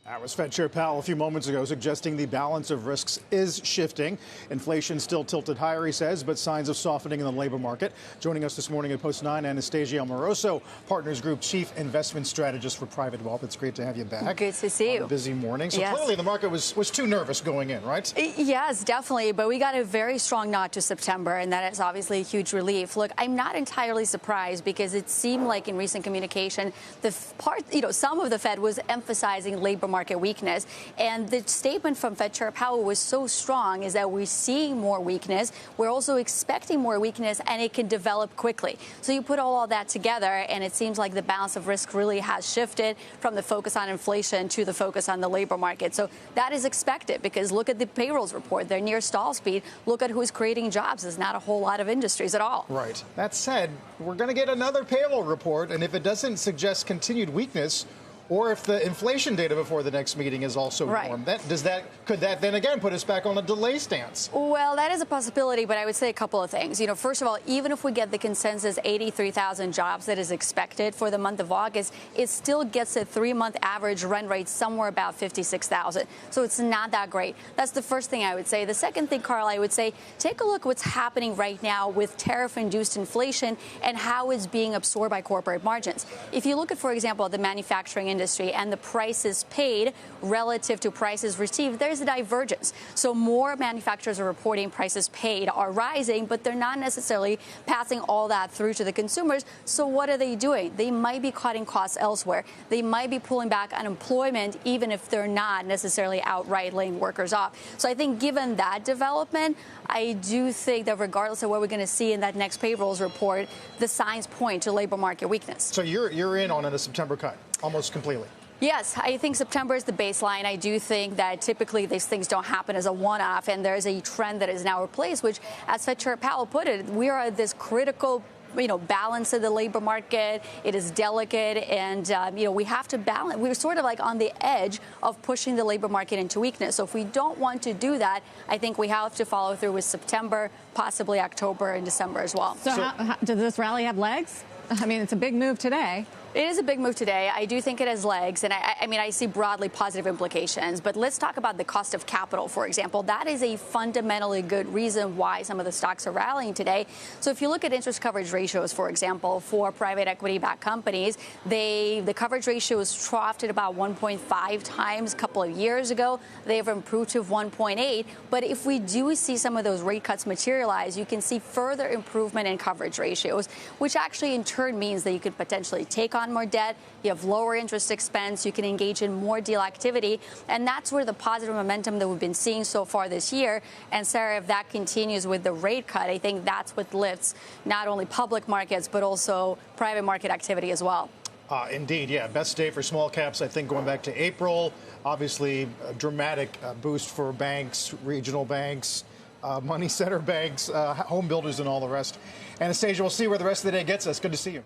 That was Fed Chair Powell a few moments ago, suggesting the balance of risks is shifting. Inflation still tilted higher, he says, but signs of softening in the labor market. Joining us this morning at Post 9, Anastasia Amoroso, Partners Group Chief Investment Strategist for Private Wealth. It's great to have you back. Good to see you. Busy morning. So yes. Clearly the market was too nervous going in, right? Yes, definitely. But we got a very strong nod to September, and that is obviously a huge relief. Look, I'm not entirely surprised because it seemed like in recent communication, some of the Fed was emphasizing labor market weakness. And the statement from Fed Chair Powell was so strong is that we're seeing more weakness. We're also expecting more weakness, and it can develop quickly. So you put all that together, and it seems like the balance of risk really has shifted from the focus on inflation to the focus on the labor market. So that is expected because look at the payrolls report. They're near stall speed. Look at who's creating jobs. There's not a whole lot of industries at all. Right. That said, we're going to get another payroll report, and if it doesn't suggest continued weakness, or if the inflation data before the next meeting is also warm, could that then again put us back on a delay stance? Well, that is a possibility, but I would say a couple of things. First of all, even if we get the consensus 83,000 jobs that is expected for the month of August, it still gets a 3-month average run rate somewhere about 56,000. So it's not that great. That's the first thing I would say. The second thing, Carl, I would say, take a look what's happening right now with tariff-induced inflation and how it's being absorbed by corporate margins. If you look at, for example, the manufacturing industry and the prices paid relative to prices received, there's a divergence. So more manufacturers are reporting prices paid are rising, but they're not necessarily passing all that through to the consumers. So what are they doing? They might be cutting costs elsewhere. They might be pulling back unemployment, even if they're not necessarily outright laying workers off. So I think given that development, I do think that regardless of what we're going to see in that next payrolls report, the signs point to labor market weakness. So you're in on a September cut, almost completely. Yes, I think September is the baseline. I do think that typically these things don't happen as a one-off, and there's a trend that is now replaced, which, as Fed Chair Powell put it, we are at this critical balance of the labor market. It is delicate, and we have to balance. We're sort of like on the edge of pushing the labor market into weakness. So if we don't want to do that, I think we have to follow through with September, possibly October and December as well. So how, does this rally have legs? I mean, it's a big move today. It is a big move today. I do think it has legs, and I see broadly positive implications. But let's talk about the cost of capital, for example. That is a fundamentally good reason why some of the stocks are rallying today. So if you look at interest coverage ratios, for example, for private equity-backed companies, the coverage ratio was troughed at about 1.5 times a couple of years ago. They have improved to 1.8. But if we do see some of those rate cuts materialize, you can see further improvement in coverage ratios, which actually in turn means that you could potentially take on more debt, you have lower interest expense, you can engage in more deal activity, and that's where the positive momentum that we've been seeing so far this year. And Sarah, if that continues with the rate cut, I think that's what lifts not only public markets but also private market activity as well. Indeed, yeah. Best day for small caps, I think, going back to April. Obviously, a dramatic boost for banks, regional banks, money center banks, home builders, and all the rest. Anastasia, we'll see where the rest of the day gets us. Good to see you.